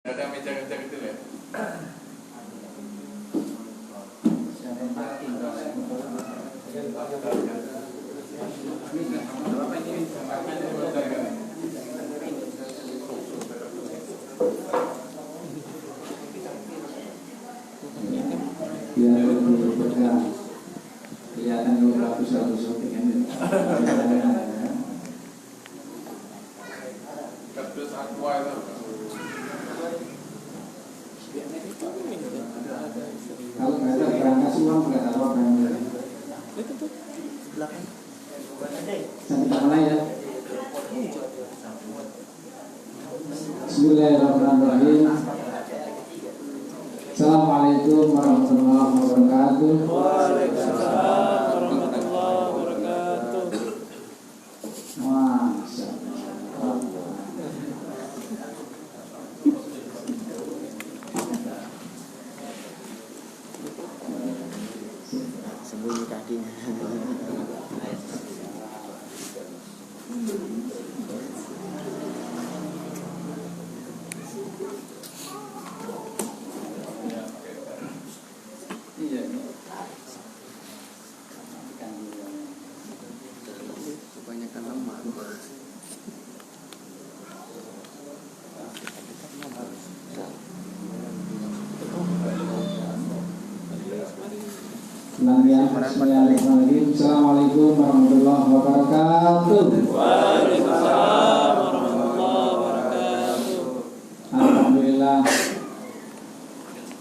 Ada meja-meja gitu ya. Biar lebih bergerak, kelihatan lebih bagus kan? Kardus aqua itu. Kalau nggak ada berangkas uang nggak ada apa-apa. Itu tuh belakang. Sampai mana ya? Bismillahirrahmanirrahim. Assalamualaikum warahmatullahi wabarakatuh. Waalaikumsalam warahmatullahi wabarakatuh. Masya Allah. Sembunyi kakinya. Iya. Kebanyakan lemak. Bismillahirrahmanirrahim. Assalamualaikum warahmatullahi wabarakatuh. Waalaikumsalam warahmatullahi wabarakatuh. Alhamdulillah.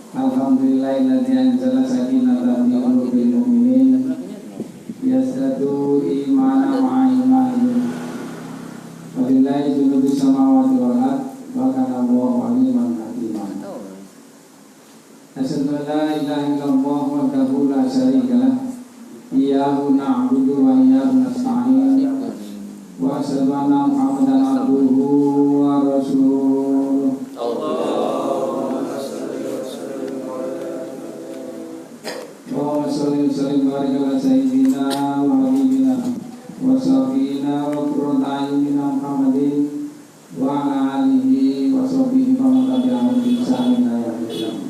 Alhamdulillahilladzi anzala sakinatahu fi qulubil mu'minin yazdadu imanan ma'a imanihim. Walillahi junudus samawati wal ardh wa kana Allahu aliman hakiman. Asyhadu an la ilaha illallah wahdahu la syarika lah. Iyyahu na'budu wa iyyahu nasta'in. Wa asyhadu anna Muhammadan abduhu wa rasuluh. Allahumma sholli wa sallim wa barik ala sayyidina wa habibina wa syafiina wa qurrati a'yunina Muhammadin wa ala alihi wa sahbihi wa man tabi'ahum bi ihsanin ila yaumil qiyamah.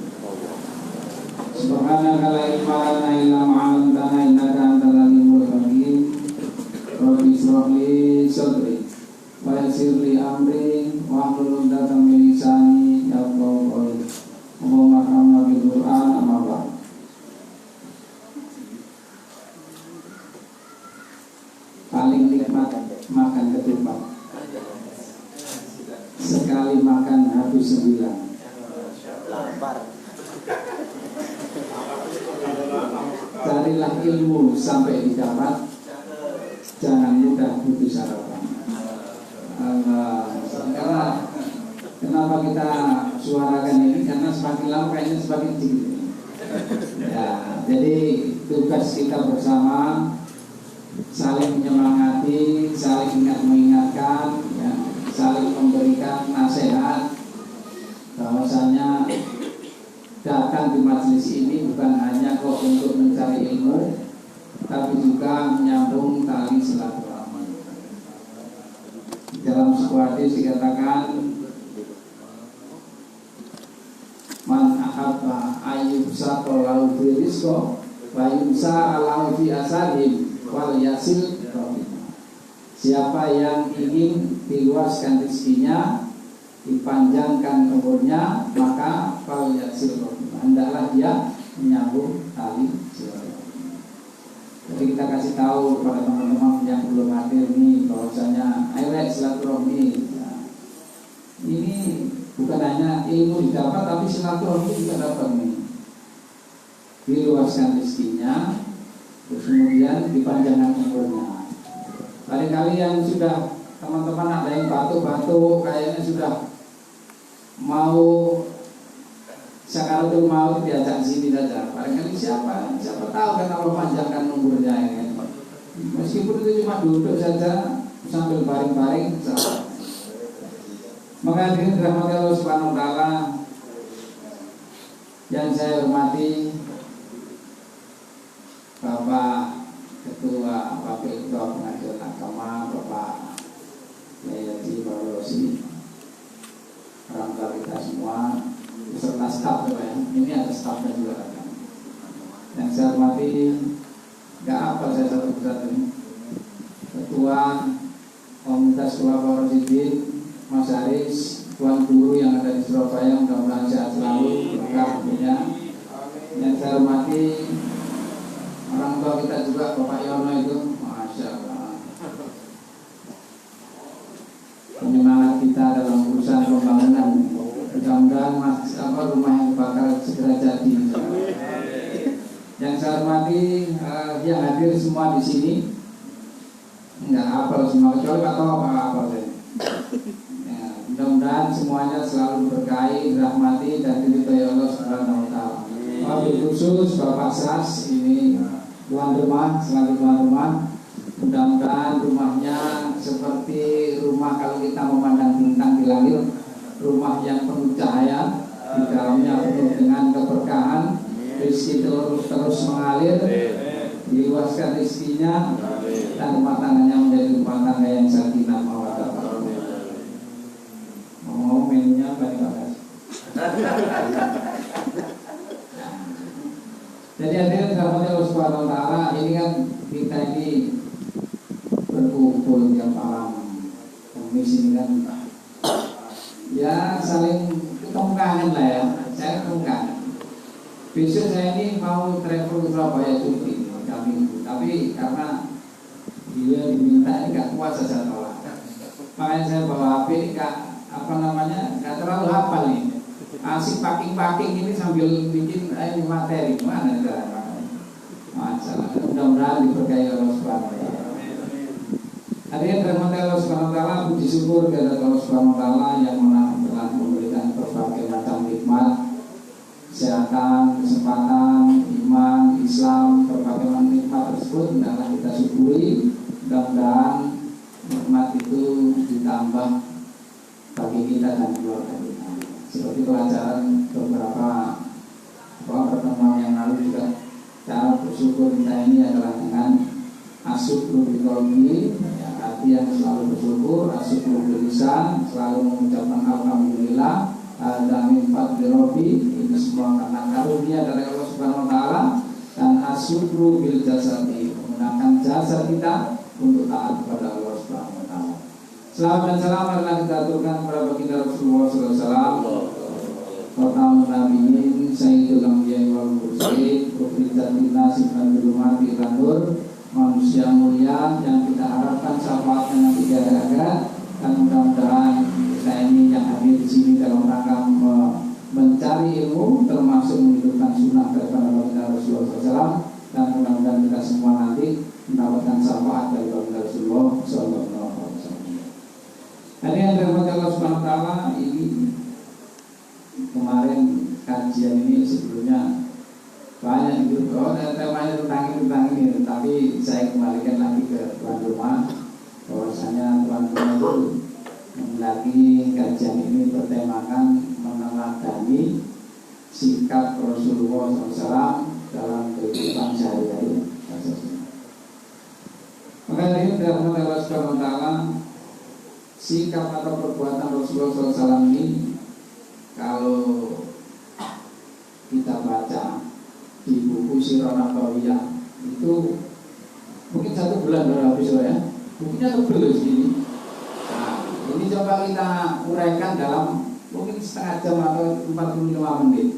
Subhanaka la ilma lana illa ma 'allamtana innaka antal alimul hakim. Rabbi shrah li sadri wa yassir li amri wa hlul 'uqdatam min lisani yafqahu qawli. Allahumma arhamna bil Qur'an amma ba'd. Paling nikmat makan ketupat. Sekali makan habis 9. Lapar. Carilah ilmu sampai didapat. Jangan mudah putus harapan. Karena kenapa kita suarakan ini? Karena semakin lama kayaknya semakin tinggi. Ya, jadi tugas kita bersama saling menyemangati, saling mengingatkan, ya, saling memberikan nasihat bahwasanya datang di majelis ini bukan hanya kok untuk mencari ilmu, tapi juga menyambung tali silaturahmi. Dalam sebuah hadis dikatakan, man ahabba ayyubsata lahu fi rizqo wa yumsa lahu fi asadin wal yasil rahimah. Siapa yang ingin diluaskan rezekinya, dipanjangkan umurnya, maka wal yasil rahimah, hendaklah dia menyambung tali silaturahmi. Jadi kita kasih tahu kepada teman-teman yang belum hadir ini bahwasanya ayo silaturahmi. Ya. Ini bukan hanya ilmu didapat, tapi silaturahmi juga dapat nih. Diluaskan rezekinya, terus kemudian dipanjangkan umurnya. Kali-kali yang sudah teman-teman ada yang batuk-batuk, kayaknya sudah mau sakaratul maut, diajak sini saja. Kali-kali siapa tahu kan Allah panjangkan umurnya ya. Meskipun itu cuma duduk saja sambil baring-baring. Maka hadirin dirahmati Allah Subhanahu wa taala, yang saya hormati Bapak Ketua Wakil Ketua Pengadilan Agama Bapak Yayaji Barosi, orang tua kita semua, serta staf ya. Ini ada stafnya juga kan. Yang saya hormati, nggak apa saya satu persatu ini. Ketua Komunitas Ulama Rosidin, Mas Aris, Tuan Guru yang ada di Surabaya, mudah-mudahan sehat selalu, berkah punya. Yang saya hormati orang tua kita juga, Bapak Yono itu, Masya Allah, penyemangat kita dalam urusan pembangunan. Mudah-mudahan rumah yang bakal segera jadi. Yang saya hormati yang hadir semua di sini, enggak hafal semua kecuali Pak Toh hafal saya. Ya, mudah-mudahan semuanya selalu berkahi, dirahmati dan diridhoi Allah Subhanahu wa taala. Wabil khusus Bapak Sas ini tuan rumah, selalu tuan rumah. Mudah-mudahan rumahnya seperti rumah kalau kita memandang bintang di langit, rumah yang penuh cahaya, di dalamnya penuh dengan keberkahan, rezeki terus mengalir, diluaskan rezekinya, dan rumah tangganya menjadi rumah tangga yang sakinah mawaddah. Ngomong menunya apa nih Pak? Jadi hadirin dirahmati Allah Subhanahu wa taala, ini kan kita ini berkumpul tiap malam. Kemis ini kan ya saling ketemu kangen lah ya. Saya ketemu kangen. Besok saya ini mau travel ke Surabaya cuti kami, tapi karena dia diminta ini gak kuat saya tolak. Makanya saya bawa HP ini gak terlalu hafal nih. Asik packing ini sambil bikin materi mana cara masalah. Mudah-mudahan diberkahi Allah Subhanahu wa taala. Hadirin dirahmati Allah Subhanahu wa taala, puji syukur kepada Allah Subhanahu wa taala yang telah memberikan berbagai macam nikmat, kesehatan, kesempatan, iman, Islam, berbagai macam nikmat tersebut hendaklah kita syukuri. Mudah-mudahan nikmat itu ditambah bagi kita dan keluarga kita. Seperti pelajaran beberapa pertemuan yang lalu juga, cara bersyukur kita ini adalah dengan asyukru bil qalbi, ya, hati yang selalu bersyukur, asyukru bil lisan, selalu mengucapkan alhamdulillah, ada min fadli rabbi, ini semua karena karunia dari Allah Subhanahu wa taala, dan asyukru bil jasadi, menggunakan jasa kita untuk taat kepada Allah Subhanahu wa taala. Selamat dan salam adalah kita aturkan kepada baginda Rasulullah sallallahu alaihi wasallam, Khatamul Nabiyyin, Sayyidul Anbiya'i wal Mursalin, Profitatin Nasib dan Bilumati Landur, manusia mulia yang kita harapkan syafaatnya nanti di akhirat. Dan mudah-mudahan kita ini yang hadir di sini dalam rangka mencari ilmu, termasuk menghidupkan sunnah daripada baginda Rasulullah SAW, dan mudah-mudahan kita semua nanti mendapatkan syafaat dari baginda Rasulullah SAW. Ini yang dirahmati Allah Subhanahu wa taala, ini kemarin kajian ini sebelumnya banyak itu, temanya tentang ini, tapi saya kembalikan lagi ke tuan rumah, bahwasanya tuan rumah itu lagi kajian ini bertemakan meneladani sikap Rasulullah SAW dalam kehidupan sehari-hari. Maka ini dirahmati Allah Subhanahu wa taala, sikap atau perbuatan Rasulullah SAW ini kalau kita baca di buku Sirah Nabawiyah itu mungkin 1 bulan baru habis ya, bukunya tebel segini. Nah, ini coba kita uraikan dalam mungkin setengah jam atau 45 menit.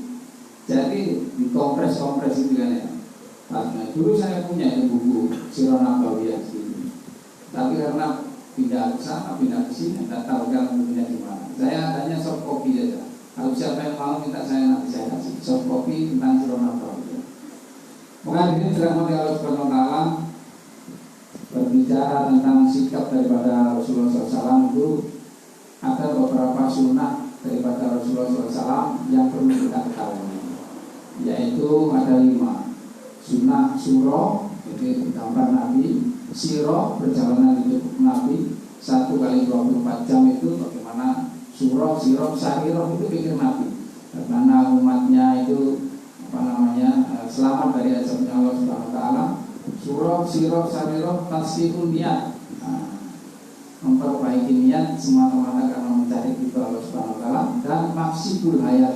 Jadi dikompres itu kan ya. Nah, dulu saya punya itu buku Sirah Nabawiyah segini, tapi karena pindah ke sana, pindah ke sini, tidak tahu kan bukunya di mana. Saya hanya soft copy saja. Kalau siapa yang mau minta saya, nanti saya kasih soft copy tentang Sirah Nabawiyah. Maka ini dirahmati Allah Subhanahu wa taala, berbicara tentang sikap daripada Rasulullah SAW itu ada beberapa sunnah daripada Rasulullah SAW yang perlu kita ketahui, yaitu ada 5 sunnah. Surah, itu gambar Nabi; sirah, perjalanan hidup Nabi 1 kali 24 jam, itu bagaimana surah, sirah, sarirah itu pikir Nabi, karena umatnya itu selamat dari azabnya Allah Subhanahu wa taala. Surah, sirah, sarirah, tasfihun niat, memperbaiki niat semata-mata karena mencari ridho Allah Subhanahu wa taala, dan maqsidul hayat,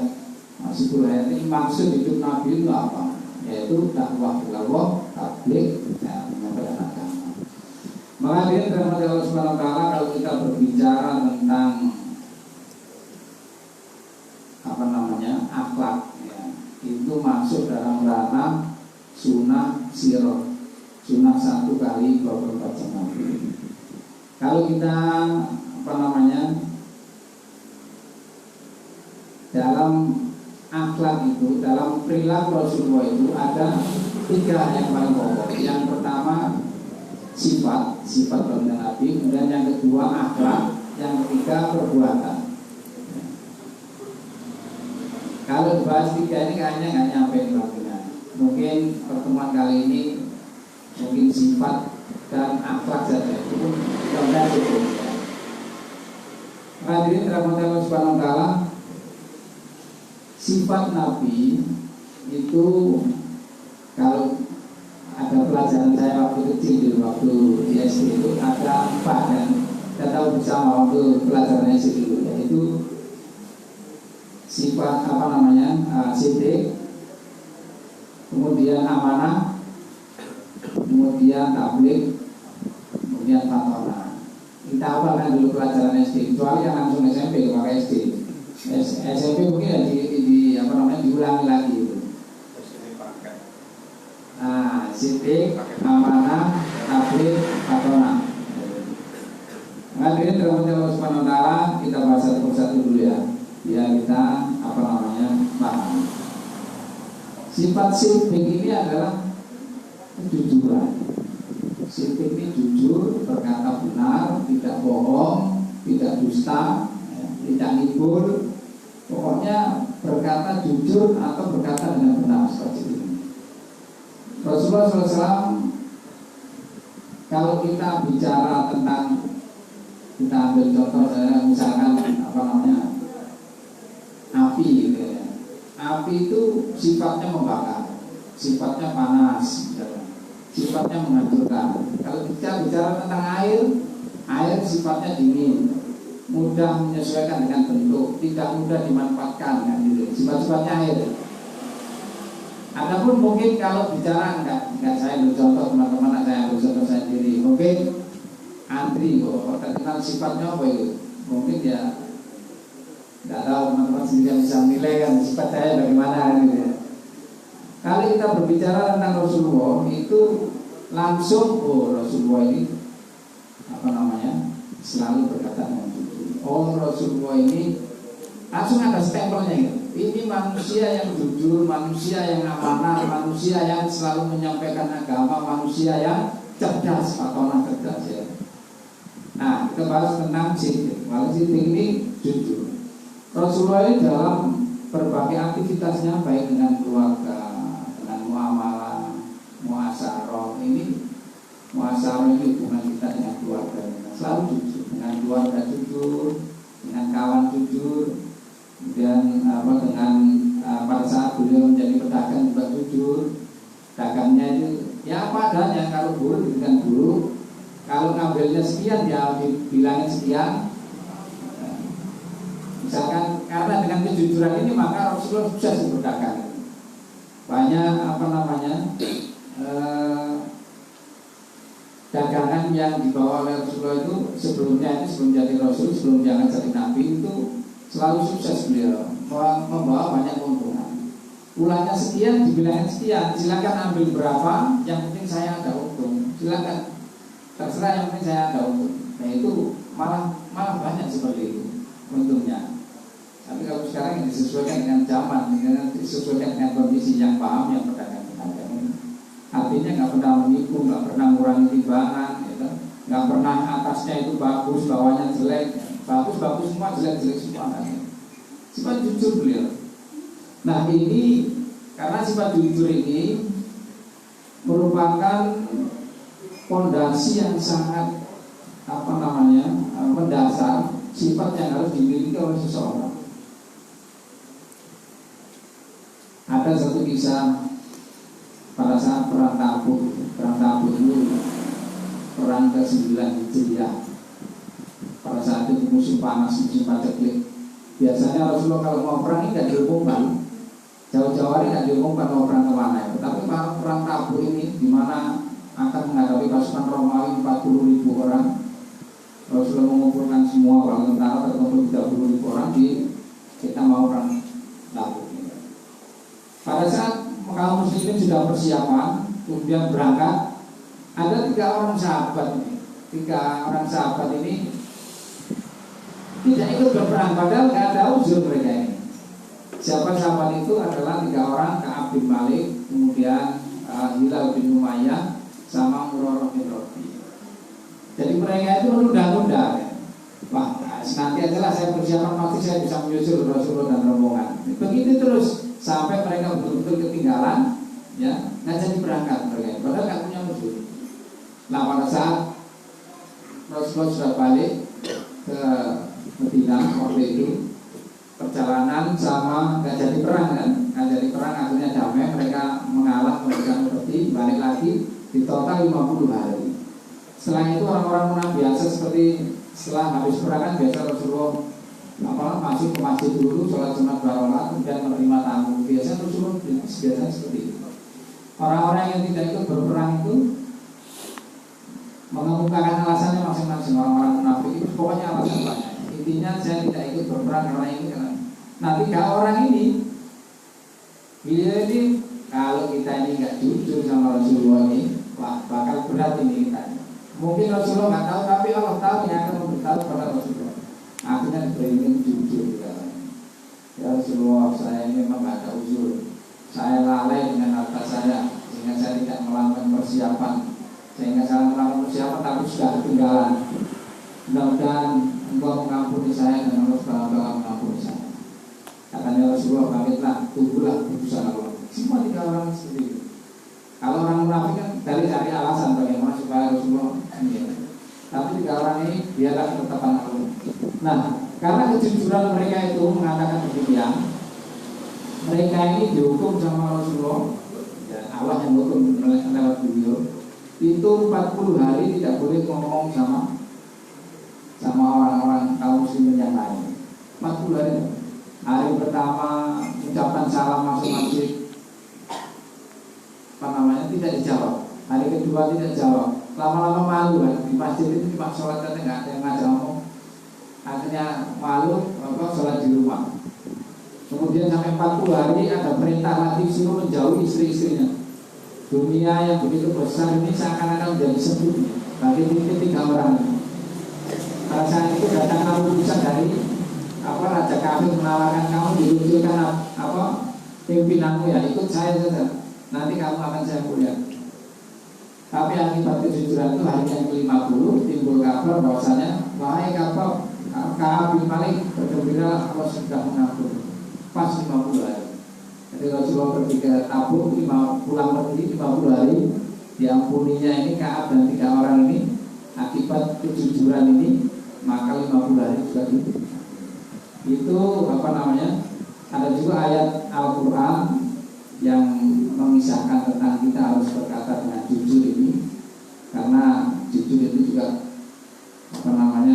10 ayat ini maksud hidup Nabi itu apa? Yaitu dakwah ilallah, tabligh, dan menyampaikan agama. Maka dia terhadap Allah Subhanahu wa taala, kalau kita berbicara tentang akhlak ya, itu masuk dalam ranah sunnah sirah, sunnah 1 kali 24 jam Nabi. Kalau kita dalam akhlak itu, dalam perilaku Rasulullah itu ada 3 yang paling pokok. Yang pertama sifat baginda Nabi, kemudian yang kedua akhlak, yang ketiga perbuatan. Kalau dibahas 3 ini kayaknya nggak nyampe waktunya. Mungkin pertemuan kali ini mungkin sifat dan akhlak saja itu pun sudah cukup. Hadirin rahmati Allah Subhanahu wa taala, sifat Nabi itu kalau ada pelajaran saya waktu kecil, waktu di SD itu ada 4 dan kita tahu bersama waktu pelajaran SD itu, yaitu sifat siddiq, kemudian amanah, kemudian tabligh, kemudian fatona. Kita hafalkan dulu pelajaran SD, kecuali yang langsung SMP kalau SD. SMP mungkin ya diulangi lagi itu. Nah, siddiq, amanah, tabligh, fatona. Hadirin rahmati Allah Subhanahu wa taala, kita bahas satu persatu dulu ya. Biar kita paham. Sifat siddiq ini adalah kejujuran. Siddiq ini jujur, berkata benar, tidak bohong, tidak dusta, tidak ngibul. Pokoknya berkata jujur atau berkata dengan benar seperti ini. Rasulullah SAW, kalau kita bicara tentang, kita ambil contoh misalkan api gitu ya. Api itu sifatnya membakar, sifatnya panas, sifatnya menghancurkan. Kalau kita bicara tentang air sifatnya dingin, mudah menyesuaikan dengan bentuk, tidak mudah dimanfaatkan kan gitu. Sifat-sifatnya air. Adapun mungkin kalau bicara enggak saya bercontoh teman-teman, saya bercontoh saya sendiri. Mungkin antri kok terkenal sifatnya apa itu? Mungkin ya nggak tahu teman-teman sendiri yang bisa menilai kan sifat saya bagaimana gitu ya. Kalau kita berbicara tentang Rasulullah itu langsung Rasulullah ini selalu berkata dengan jujur. Rasulullah ini langsung ada stempelnya gitu. Ini manusia yang jujur, manusia yang amanah, manusia yang selalu menyampaikan agama, manusia yang cerdas, fatona cerdas ya. Nah, kita bahas tentang siddiq. Kalau siddiq ini jujur. Rasulullah ini dalam berbagai aktivitasnya, baik dengan keluarga, dengan muamalah, muasyarah ini hubungan kita dengan keluarga, selalu jujur, dengan keluarga jujur, dengan kawan jujur, kemudian dengan pada saat beliau menjadi pedagang juga jujur, dagangnya itu ya apa adanya, kalau buruk diberikan buruk, kalau ngambilnya sekian ya dibilangin sekian. Misalkan karena dengan kejujuran ini maka Rasulullah sukses berdagang. Banyak dagangan yang dibawa oleh Rasulullah itu sebelum jadi Rasul, sebelum diangkat jadi Nabi itu selalu sukses beliau, membawa banyak keuntungan. Ulangnya sekian, dibilangin sekian, silakan ambil berapa, yang penting saya ada untung. Silakan, terserah yang penting saya ada untung. Nah itu malah banyak seperti itu untungnya. Tapi kalau sekarang disesuaikan dengan zaman, disesuaikan dengan kondisi yang paham, yang pedagang-pedagang. Artinya nggak pernah menipu, nggak pernah mengurangi timbangan, gitu. Nggak pernah atasnya itu bagus, bawahnya jelek, bagus semua, jelek semua. Kan? Sifat jujur beliau. Nah ini karena sifat jujur ini merupakan fondasi yang sangat mendasar, sifat yang harus dimiliki oleh seseorang. Ada satu kisah pada saat perang Tabuk itu perang ke-9 Hijriah. Pada saat itu musim panas, musim paceklik. Biasanya Rasulullah kalau mau perang ini tidak diumumkan, tidak diumumkan mau perang kemana ya. Tapi perang Tabuk ini di mana akan menghadapi pasukan Romawi 40.000 orang. Rasulullah mengumpulkan semua orang tentara terkumpul 30.000 orang kita mau perang Tabuk. Pada saat kaum muslimin sudah persiapan, kemudian berangkat, ada 3 orang sahabat ini. 3 orang sahabat ini tidak ikut berperang, padahal tidak ada uzur mereka ini. Siapa sahabat itu adalah 3 orang, Ka'ab bin Malik, kemudian Hilal bin Umayyah, sama Murarah bin Rabi. Jadi mereka itu menunda-nunda. Wah, nanti aja lah saya persiapan mati, saya bisa menyusul Rasulullah dan rombongan. Begitu terus sampai mereka betul-betul ketinggalan, ya, nggak jadi berangkat mereka. Padahal nggak punya musuh. Nah, pada saat Rasulullah sudah balik ke Madinah waktu itu, perjalanan sama nggak jadi perang kan, nggak jadi perang, akhirnya damai, mereka mengalah, mereka seperti balik lagi di total 50 hari. Setelah itu orang-orang munafik biasa seperti setelah habis perang kan biasa Rasulullah masuk ke masjid dulu, sholat sunat barolah, kemudian menerima tamu. Biasanya Rasulullah biasa seperti itu. Orang-orang yang tidak ikut berperang itu mengemukakan alasannya masing-masing. Orang-orang munafik itu pokoknya alasan banyak. Intinya saya tidak ikut berperang karena ini karena. Nah, 3 orang ini kalau kita ini nggak jujur sama Rasulullah ini, wah bakal berat ini kita. Mungkin Rasulullah nggak tahu, tapi Allah tahu yang akan memberitahu kepada Rasulullah. Akhirnya beringin jujur ya Rasulullah, saya ini memang nggak ada uzur. Saya lalai dengan harta saya, sehingga saya tidak melakukan persiapan. Sehingga saya melakukan persiapan tapi sudah ketinggalan. Mudah-mudahan Engkau mengampuni saya dan Allah SWT mengampuni saya. Katanya Rasulullah, baiklah, tunggulah keputusan Allah. Semua 3 orang seperti itu. Kalau orang munafik kan dari cari alasan bagaimana supaya Rasulullah ini. Tapi 3 orang ini biarlah ketetapan Allah. Nah, karena kejujuran mereka itu mengatakan demikian, mereka ini dihukum sama Rasulullah. Ya, Allah yang hukum lewat beliau. Itu 40 hari tidak boleh ngomong sama orang-orang kaum muslimin yang lain. 40 hari. Hari pertama ucapan salam masuk masjid, tidak dijawab. Hari kedua tidak jawab. Lama-lama malu kan. Di masjid itu cuma sholat saja, nggak ada yang ngajak ngomong. Akhirnya malu, sholat di rumah. Kemudian sampai 40 hari ada perintah lagi suruh menjauhi istri-istrinya. Dunia yang begitu besar ini seakan-akan menjadi sempit bagi 3 orang. Pada saat itu datang utusan dari Raja Kafir menawarkan kamu diluncurkan pimpinanmu ya, ikut saya saja. Nanti kamu akan saya mulia. Tapi akibat kejujuran itu hari yang ke-50 timbul kabar bahwasanya wahai Ka'ab bin Malik, bergembira Allah sudah mengampuni. Pas 50 hari. Jadi Rasulullah pergi ke Tabuk, pulang pergi 50 hari, diampuninya ini Ka'ab dan 3 orang ini akibat kejujuran ini, maka 50 hari juga itu ada juga ayat Al-Quran yang mengisahkan tentang kita harus berkata dengan jujur ini, karena jujur itu juga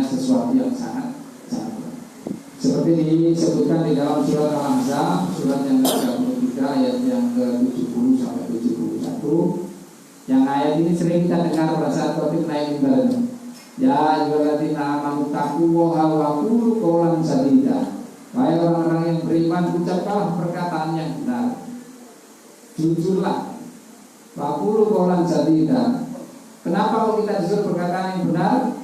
sesuatu yang sangat seperti disebutkan di dalam surat Al-Ahzab, surat yang ke-33 ayat yang ke-70 sampai 71. Yang ayat ini sering kita dengar pada saat khotib naik mimbar. Ya ayyuhalladzina amanu taqullaha wa qulu qawlan sadida. Wahai orang-orang yang beriman, ucapkanlah perkataan yang benar. Jujurlah. Wa qulu qawlan sadida. Kenapa kalau kita disuruh perkataan yang benar?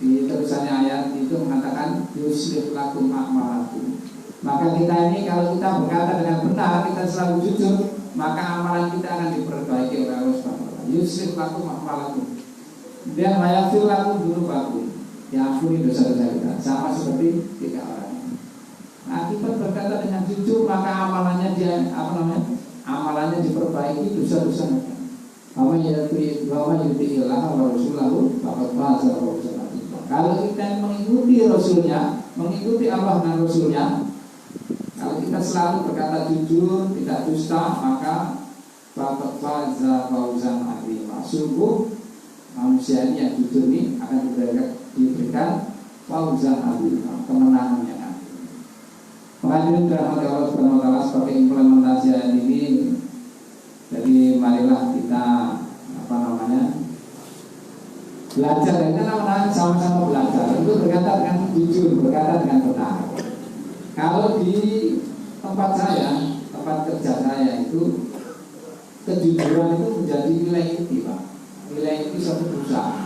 Di terusannya ayat itu mengatakan yuslih lakum a'malakum. Maka kita ini kalau kita berkata dengan benar, kita selalu jujur, maka amalan kita akan diperbaiki oleh Allah SWT. Yuslih lakum a'malakum. Kemudian mayafir lakum dzunubakum. Ya ampuni dosa-dosa kita. Sama seperti 3 orang. Akibat berkata dengan jujur, maka amalannya amalannya diperbaiki, dosa-dosa kita. Wa may yuti Allah wa rasulahu faqad faza fawzan. Kalau kita mengikuti Rasulnya, mengikuti Allah dan Rasulnya, kalau kita selalu berkata jujur, tidak dusta, maka faqad faza fawzan azima. Sungguh manusia ini yang jujur ini akan diberikan fawzan azima, kemenangan yang azim. Mengajukan dirahmati Allah Subhanahu wa taala, sebagai implementasi ayat ini belajar itu namanya sama-sama belajar. Itu berkaitan dengan jujur, berkaitan dengan benar. Kalau di tempat saya, tempat kerja saya itu kejujuran itu menjadi nilai inti, Pak. Nilai inti suatu perusahaan.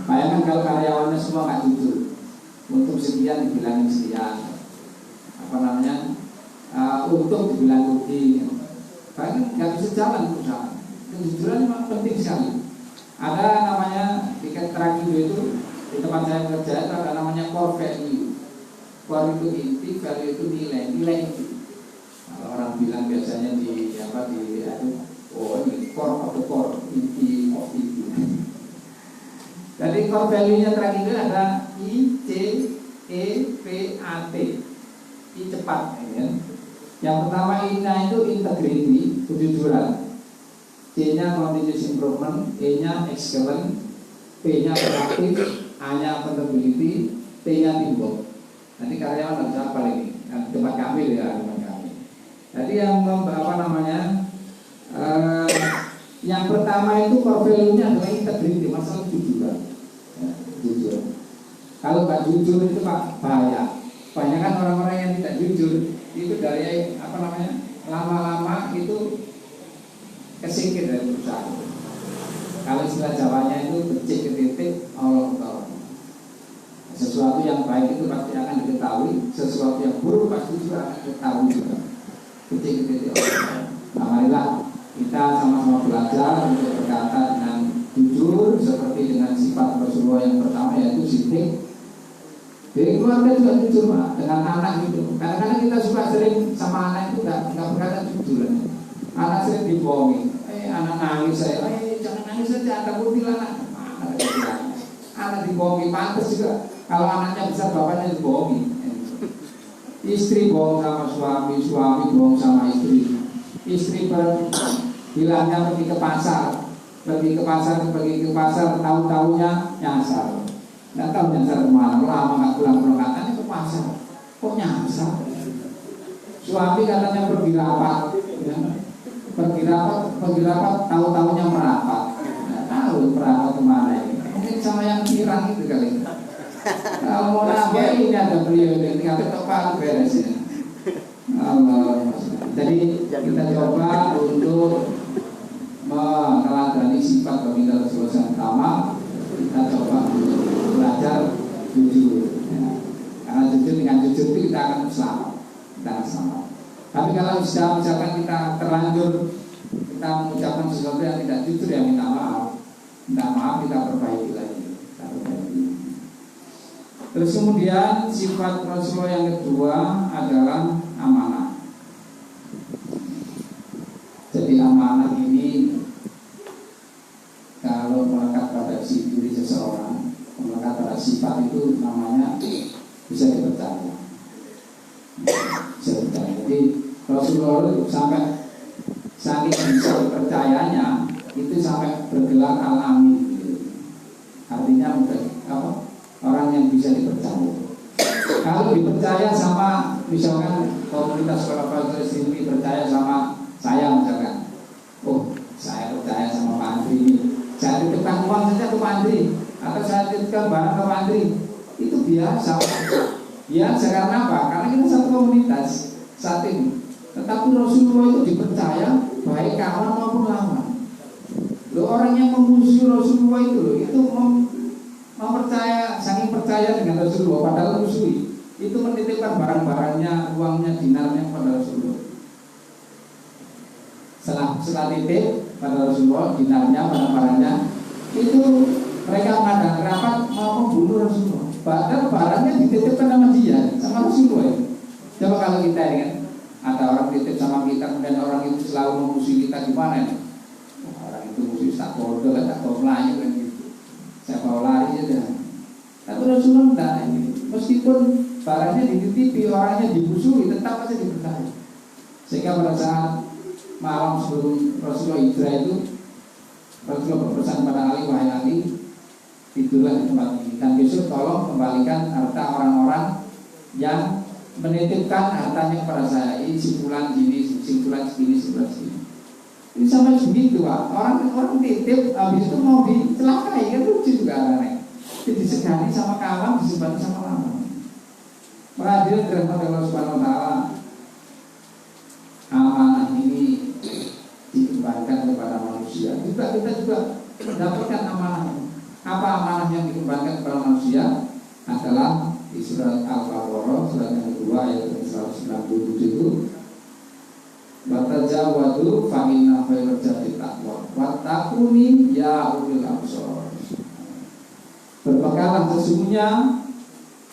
Bayangkan kalau karyawannya semua nggak jujur, untuk sekian dibilangin sekian, apa namanya, untuk dibilang rugi, bahkan nggak bisa jalan perusahaan. Kejujuran memang penting sekali. Ada namanya di Trakindo itu, di tempat saya kerja itu ada namanya core value. Core itu inti, value itu nilai inti. Kalau orang bilang biasanya di apa di oh ini core of the core, inti of inti. Jadi core value-nya Trakindo ada ICEPAT, I cepat, ya. Yang pertama I-nya itu integrity, kejujuran. C-nya continuous improvement, E-nya excellent, P-nya proaktif, A-nya accountability, T-nya teamwork. Nanti karyawan harus apa ini? Tempat kami ya, tempat kami. Jadi yang apa namanya? Yang pertama itu core value-nya adalah integrity, masalah kejujuran. Ya, jujur. Kalau nggak jujur itu Pak bahaya. Banyak kan orang-orang yang tidak jujur itu dari apa namanya? Lama-lama itu kesingkir dari perusahaan. Kalau istilah Jawanya itu becik ke titik Allah. Sesuatu yang baik itu pasti akan diketahui, sesuatu yang buruk pasti juga akan diketahui juga. Becik ke titik Allah. Nah, marilah kita sama-sama belajar untuk berkata dengan jujur seperti dengan sifat Rasulullah yang pertama yaitu siddiq. Dari keluarga juga jujur Pak, dengan anak gitu. Kadang-kadang kita suka sering sama anak itu nggak berkata jujur. Anak sering dibohongi, anak nangis saya, jangan nangis saja, ada kuntilanak. Anak dibohongi, pantas juga. Kalau anaknya besar, bapaknya dibohongi. Istri bohong sama suami, suami bohong sama istri. Istri bilangnya pergi ke pasar, tahu-tahunya nyasar. Nggak tahu nyasar kemana, lama nggak pulang katanya ke pasar. Kok nyasar? Suami katanya pergi rapat, ya. Pergi rapat, tahu-tahunya merapat. Nggak tahu merapat kemana ini. Mungkin sama yang kirang itu kali. Kalau mau nambah ini ada beliau ini, tinggal ketok beres ya. Allah. Jadi kita coba untuk meneladani sifat baginda Rasulullah yang pertama. Kita coba untuk belajar jujur. Ya. Karena jujur dengan jujur itu kita akan selamat. Kita akan selamat. Tapi kalau sudah misalkan kita terlanjur kita mengucapkan sesuatu yang tidak jujur ya minta maaf kita perbaiki lagi. Terus kemudian sifat Rasulullah yang kedua adalah amanah. Jadi amanah ini kalau melekat pada diri seseorang, melekat pada sifat itu namanya bisa dipercaya. Jadi Rasulullah itu sampai saking bisa dipercayanya itu sampai bergelar al-amin. Artinya apa? Orang yang bisa dipercaya. Kalau dipercaya sama misalkan komunitas sekolah Fajr ini percaya sama saya misalkan, oh saya percaya sama Pak Andri ini, saya titipkan uang saja ke Pak Andri atau saya titipkan barang ke Pak Andri, itu biasa. Biasa karena apa? Karena kita satu komunitas saat ini. Tetapi Rasulullah itu dipercaya baik kawan maupun lawan. Loh, orang yang memusuhi Rasulullah itu mempercaya, saking percaya dengan Rasulullah padahal musuhi, itu menitipkan barang-barangnya, uangnya, dinarnya kepada Rasulullah. Setelah titip pada Rasulullah, dinarnya, barang-barangnya, itu mereka mengadakan rapat mau membunuh Rasulullah. Padahal barangnya dititipkan sama dia, sama Rasulullah. Coba kalau kita ingat, ada orang titip sama kita, kemudian orang itu selalu memusuhi kita, gimana ya? Orang itu musuh tak bodoh, tak bawa melayu kan gitu. Saya bawa lari aja. Tapi Rasulullah enggak ini. Meskipun barangnya dititipi, orangnya dimusuhi, tetap aja dipercaya. Sehingga pada saat malam sebelum Rasulullah hijrah itu, Rasulullah berpesan pada Ali, wahai Ali, tidurlah di tempat ini. Dan besok tolong kembalikan harta orang-orang yang menitipkan hartanya kepada saya. Ini simpulan gini, simpulan segini, simpulan segini. Ini sampai begitu Pak. Orang titip habis itu mau dicelakai kan lucu juga aneh. Jadi disegani sama kawan, disimpan sama lama. Maka dia dirahmati Allah Subhanahu wa taala. Amanah ini dikembangkan kepada manusia. Juga kita juga mendapatkan amanah. Apa amanah yang dikembangkan kepada manusia? Adalah di surat Al-Baqarah surat yang kedua ayat 197 itu Watajawadu fa inna khairal jati taqwa wattaquni ya ulil absar. Berbekalah sesungguhnya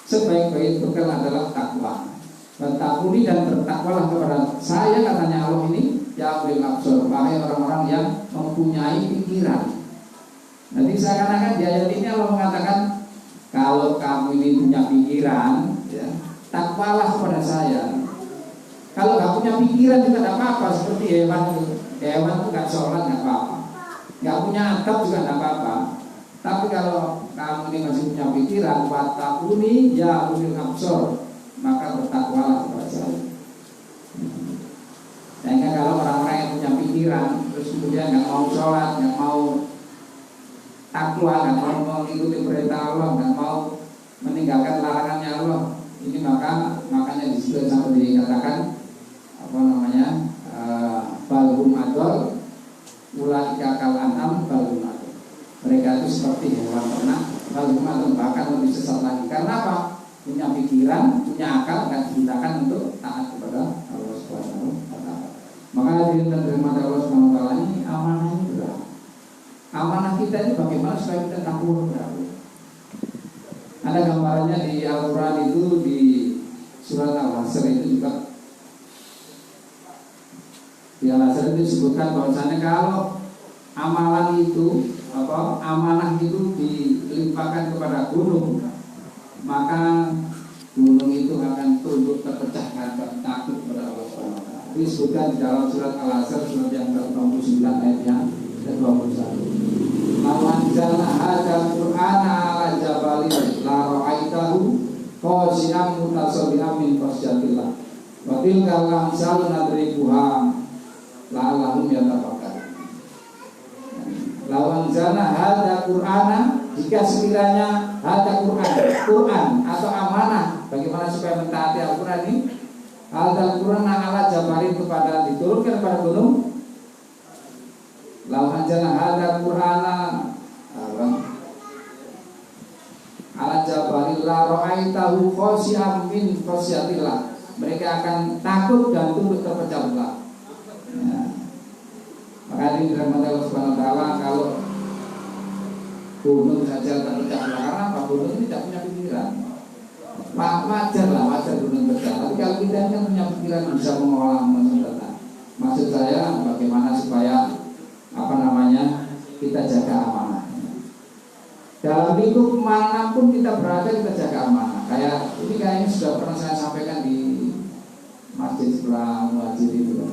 sebaik-baik bekal adalah takwa. Wattaquni dan bertakwalah kepada saya katanya Allah ini ya ulil absar, wahai orang-orang yang mempunyai pikiran. Nanti seakan-akan di ayat ini Allah mengatakan kalau kamu ini punya pikiran, ya, takwalah kepada saya. Kalau nggak punya pikiran juga tidak apa-apa, seperti hewan itu. Hewan itu nggak sholat nggak apa-apa, nggak punya adab juga nggak apa-apa. Tapi kalau kamu ini masih punya pikiran, wattaquni ya ulil absar, maka bertakwalah kepada saya. Sehingga kalau orang-orang yang punya pikiran terus kemudian nggak mau sholat, nggak mau takwa, nggak mau mengikuti perintah Allah, nggak mau meninggalkan larangannya Allah, ini makanya disebut sampai dikatakan apa namanya balhum adol ulaika kal anam balhum adol. Mereka itu seperti hewan ternak balhum adol, bahkan lebih sesat lagi. Karena apa? Punya pikiran, punya akal, akan digunakan untuk taat kepada Allah Subhanahu wa taala. Maka diri dan rahmat Allah Subhanahu wa taala ini amanah ini berat. Amanah kita ini bagaimana supaya kita takut kepada Allah. Ada gambarannya di Al-Quran itu di surat Al-Hasr itu juga. Di Al-Hasr itu disebutkan bahwasanya kalau amalan itu amanah itu dilimpahkan kepada gunung, maka gunung itu akan tunduk terpecah karena takut kepada Allah Subhanahu wa taala. Disebutkan di dalam surat Al-Hasr surat yang ke-29 ayat yang ke-21. Lawan jana hadzal Qur'ana ala jabalin la ra'aitahu khashi'an mutasaddian min khasyatillah wa tilkal amsal nadribuha la'allahum yatafakkarun. Lawan jana hadzal Qur'ana, jika sekiranya hadzal Quran atau amanah bagaimana supaya mentaati Al-Qur'an ini, hadzal Qur'ana ala jabalin kepada diturunkan kepada gunung. Lawan jana hadzal Qur'ana ala jabalil la ra'aitahu khashi'an min khasyatillah, mereka akan takut dan tunduk terpecah belah. Ya. Maka ini dirahmati Allah Subhanahu wa taala, kalau gunung saja terpecah belah karena apa? Gunung ini tidak punya pikiran. Wajar gunung pecah. Tapi kalau kita kan punya pikiran, bisa mengolah maksudnya. Maksud saya bagaimana supaya kita jaga amanah. Dalam lingkup manapun kita berada, kita jaga amanah. Kayak ini kayaknya sudah pernah saya sampaikan di masjid sebelah masjid itu.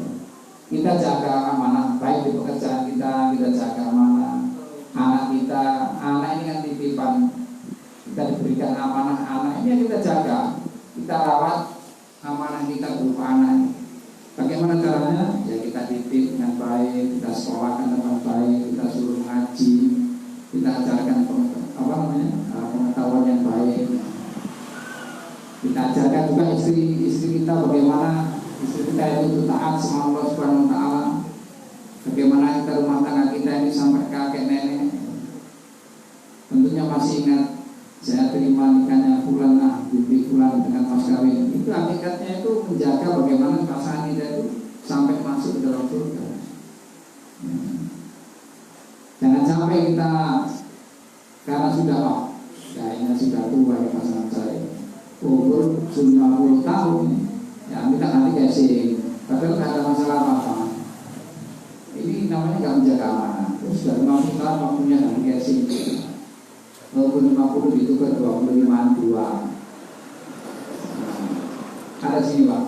Kita jaga amanah, baik di pekerjaan kita jaga amanah. Anak kita, anak ini kan titipan, kita diberikan amanah anak ini kita jaga, kita rawat amanah kita berupa anak. Bagaimana caranya? Ya kita didik dengan baik, kita sekolahkan dengan baik, kita suruh ngaji, kita ajarkan pengetahuan yang baik. Kita ajarkan juga istri kita bagaimana istri kita itu taat sama Allah Subhanahu wa taala. Bagaimana kita rumah tangga kita ini sampai kakek nenek. Tentunya masih ingat saya terima nikahnya Fulan binti Fulan dengan mas kawin. Itu hakikatnya itu menjaga bagaimana pasangan kita itu sampai masuk ke dalam surga. Jangan sampai kita karena sudah kayaknya sudah tua ya pasangan saya, umur 50 tahun, ya minta nanti casing, padahal nggak ada masalah apa-apa. Ini namanya nggak menjaga amanah. Terus sudah 50 tahun waktunya nanti casing. Walaupun 50 itu ke 25-an 2. Ada sini Pak,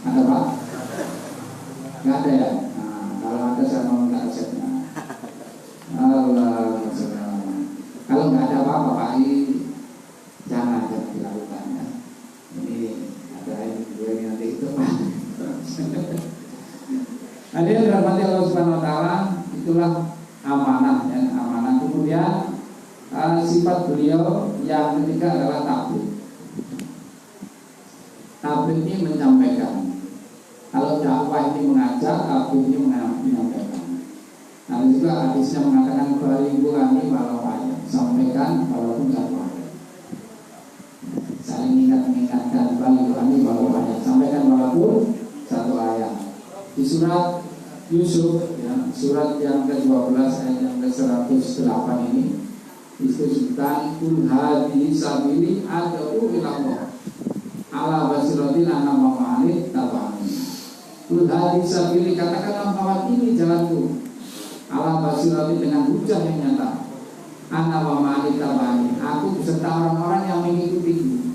ada Pak? Nggak ada ya? Nah, kalau ada saya mau minta resepnya. Allah, kalau nggak ada apa-apa Pak, jangan dilakukan ya. Ini ada ini nanti itu Pak. Hadirin dirahmati Allah Subhanahu wa taala, itulah amanah ya, amanah. Kemudian sifat beliau yang ketiga adalah tabligh. Tabligh ini menyampaikan. Kalau dakwah ini mengajak, tabligh ini menyampaikan. Nah juga hadisnya mengatakan balighani walau ayat, sampaikan walaupun satu ayat. Saling mengingatkan balighani walau ayat, sampaikan walaupun satu ayat. Di surat Yusuf ya, surat yang ke-12 ayat yang ke-108 ini disebutkan kul hadhihi sabili ad'u ila Allah ala basiratin ana wa ma'anit tabani. Kul hadhihi sabili, katakanlah bahwa ini jalanku, ala basiratin, dengan hujah yang nyata, ana wa ma'anit tabani, aku beserta orang-orang yang mengikutiku.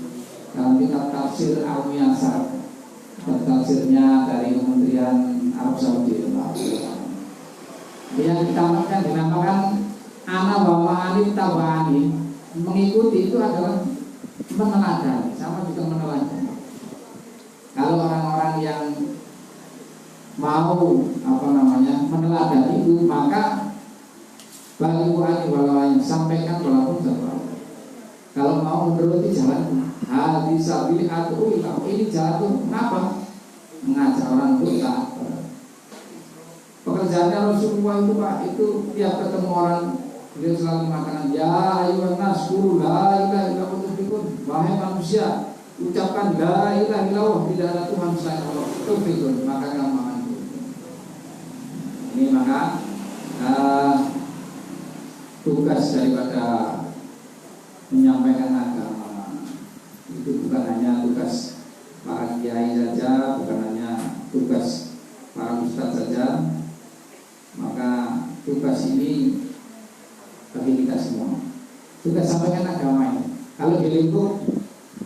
Dalam kitab tafsir Al-Muyassar, tafsirnya dari Kementerian Arab Saudi, yang ditambahkan dinamakan ana wa ma'anit tabani, mengikuti itu adalah meneladani, sama juga meneladani. Kalau orang-orang yang mau meneladani itu, maka balighani walau ayat, sampaikan walaupun satu ayat. Kalau mau menuruti jalan hadis sabili atau ini jalan itu kenapa? Mengajak orang untuk taat. Pekerjaannya Rasulullah itu Pak, itu tiap ketemu orang beliau selalu mengatakan ya ayyuhan nas qulu la ilaha illallah, wahai manusia ucapkan la ilaha illallah, tidak ada Tuhan selain Allah. Itu maka gampang. Ini maka tugas daripada menyampaikan agama itu bukan hanya tugas para kiai saja, bukan hanya tugas para ustadz saja. Maka tugas ini bagi kita semua. Tugas sampaikan agama ini. Kalau di lingkup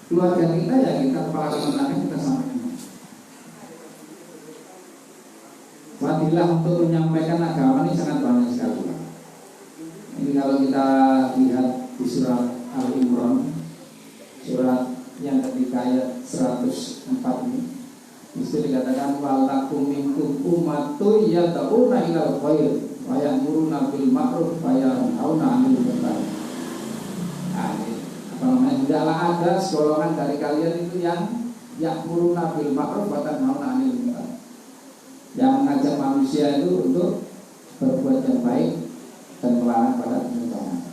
keluarga kita, ya kita kepala kementerian kita sampaikan. Fadilah untuk menyampaikan agama ini sangat banyak sekali. Ini kalau kita lihat di surat Al-Imran, surat yang ketiga ayat 104 ini, itu dikatakan wal takum minkum ummatun yad'una ilal khair wa ya'muruna bil ma'ruf wa yanhauna 'anil munkar. Tidaklah ada segolongan dari kalian itu yang ya'muruna bil ma'ruf wa yanhauna 'anil munkar, yang mengajak manusia itu untuk berbuat yang baik dan melarang pada kemungkaran.